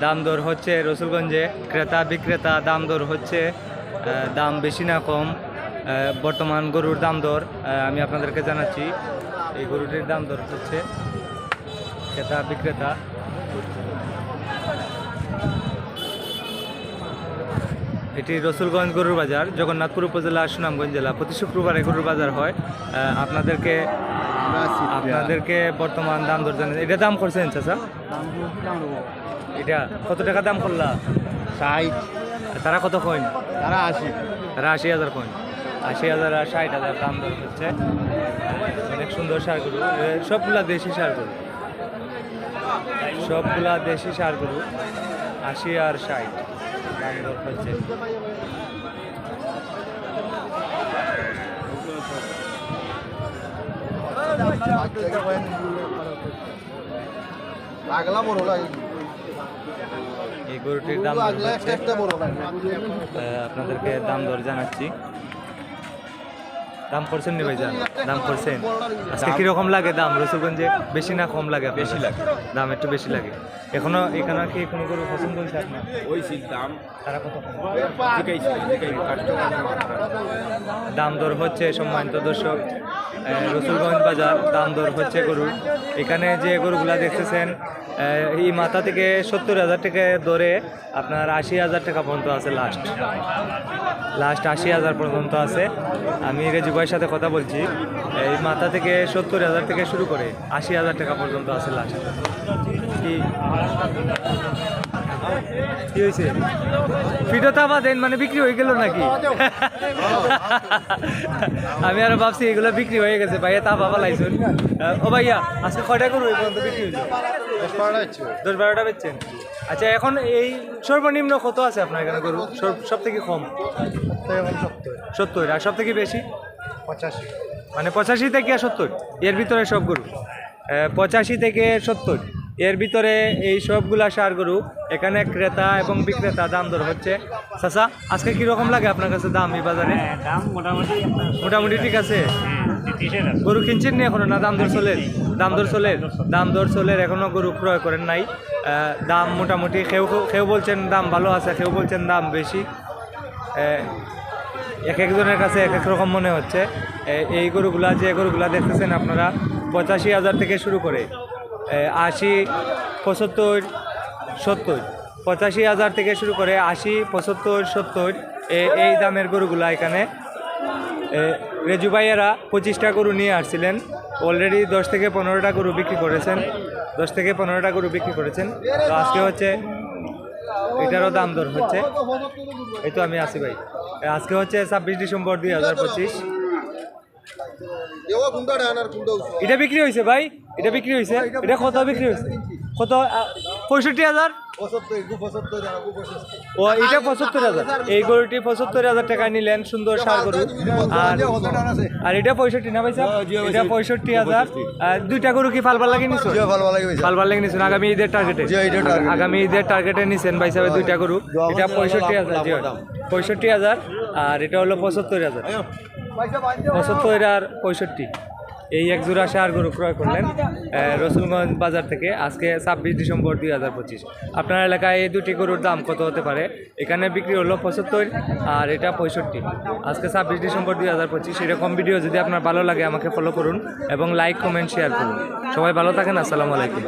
দাম দর হচ্ছে রসুলগঞ্জে ক্রেতা বিক্রেতা দাম দর হচ্ছে দাম বেশি না কম। বর্তমান গরুর দাম দর আমি আপনাদেরকে জানাচ্ছি। এই গরুটির দাম দর হচ্ছে ক্রেতা বিক্রেতা। এটি রসুলগঞ্জ গরুর বাজার, জগন্নাথপুর উপজেলা, সুনামগঞ্জ জেলা। প্রতি শুক্রবারে গরুর বাজার হয়। আপনাদেরকে বর্তমান দাম দর জানেন। এটা দাম করছেন চাচা? এটা কত টাকা দাম করলা? 60। তারা কত কইন? তারা 80। তারা 80,000 কইন। 80,000 আর 60,000 দাম দর হচ্ছে। অনেক সুন্দর সার গরু, সবগুলা দেশি সার গরু, সবগুলা দেশি সার গরু। 80 আর 60 দাম দর হচ্ছে। এই গরুটির দাম আপনাদেরকে দাম দর জানাচ্ছি। দাম করছেন নি ভাইজান? দাম করছেন? আজকে কিরকম লাগে দাম রসুলগঞ্জে? বেশি না কম লাগে? বেশি লাগে, দাম একটু বেশি লাগে। এখানে কি কোনো গরু পছন্দ হয়েছে আপনার? ওই দাম তারা কত? দাম দর হচ্ছে সম্মানিত দর্শক, রসুলগঞ্জ বাজার দাম দর হচ্ছে গরুর। এখানে যে গরুগুলা দেখতেছেন এই মাথা থেকে 70,000 টাকা ধরে আপনার 80,000 টাকা পর্যন্ত আছে। লাস্ট 80,000 পর্যন্ত আছে। আমি রেজু ভাইয়ের সাথে কথা বলছি। এই মাথা থেকে 70,000 থেকে শুরু করে 80,000 টাকা পর্যন্ত আছে লাস্ট। কি হয়েছে? ভিডিওটা বাদেন, মানে বিক্রি হয়ে গেল নাকি? আমি আরো ভাবছি এগুলো বিক্রি হয়ে গেছে। ভাইয়া তা বাবা লাইছেন। ও ভাইয়া আজকে কয়টা গরু এই পর্যন্ত বিক্রি হয়েছে? 10-12টা বেচছেন। আচ্ছা, এখন এই সর্বনিম্ন কত আছে আপনার এখানে গরু? সব থেকে কম 70, আর সব থেকে বেশি 85। মানে 85 থেকে 70 এর ভিতরে সব গরু। 85 থেকে 70 এর ভিতরে এই সবগুলা সার গরু। এখানে ক্রেতা এবং বিক্রেতা দাম দর হচ্ছে। চাচা আজকে কিরকম লাগে আপনার কাছে দাম এই বাজারে? দাম মোটামুটি ঠিক আছে। গরু কিনছেন নি এখনো? না দাম দর চলে? দাম দর চলে এখনো গরু ক্রয় করেন নাই। দাম মোটামুটি কেউ বলছেন দাম ভালো আছে, কেউ বলছেন দাম বেশি। এক একজনের কাছে এক এক রকম মনে হচ্ছে। এই যে গরুগুলা দেখতেছেন আপনারা 85,000 থেকে শুরু করে 80, 75, 70। 85,000 থেকে শুরু করে 80, 75, 70 এই দামের গরুগুলা এখানে। রেজু ভাইয়েরা 25টা গরু নিয়ে আসছিলেন। অলরেডি 10 থেকে 15টা গরু বিক্রি করেছেন। 10 থেকে 15টা গরু বিক্রি করেছেন। তো আজকে হচ্ছে এটারও দাম দর হচ্ছে। এই তো আমি আসি ভাই। আজকে হচ্ছে 26 ডিসেম্বর 2025। এটা বিক্রি হয়েছে ভাই? এটা বিক্রি হয়েছে? এটা কত বিক্রি হয়েছে? কত? 65,000। ও এটা 75,000। এই গরুটি 75,000 টাকায় নিলেন। সুন্দর সার গরু। আর এটা 65 না ভাই সাহেব? এটা 65,000। দুইটা গরু কি ফালবার লাগে নিছো? ফালবার লাগে নিছেন আগামী ঈদের টার্গেটে? আগামী ঈদের টার্গেটে নিছেন ভাই সাহেব দুইটা গরু। এটা 65,000, 65,000। আর এটা হলো 75,000। 75 আর 65 এই এক জোড়া সার গরু ক্রয় করলেন রসুলগঞ্জ বাজার থেকে আজকে 26 ডিসেম্বর 2025। আপনার এলাকায় এই দুটি গরুর দাম কত হতে পারে? এখানে বিক্রি হলো 75 আর এটা 65। আজকে 26 ডিসেম্বর 2025। এরকম ভিডিও যদি আপনার ভালো লাগে আমাকে ফলো করুন এবং লাইক, কমেন্ট, শেয়ার করুন। সবাই ভালো থাকেন। আসসালামু আলাইকুম।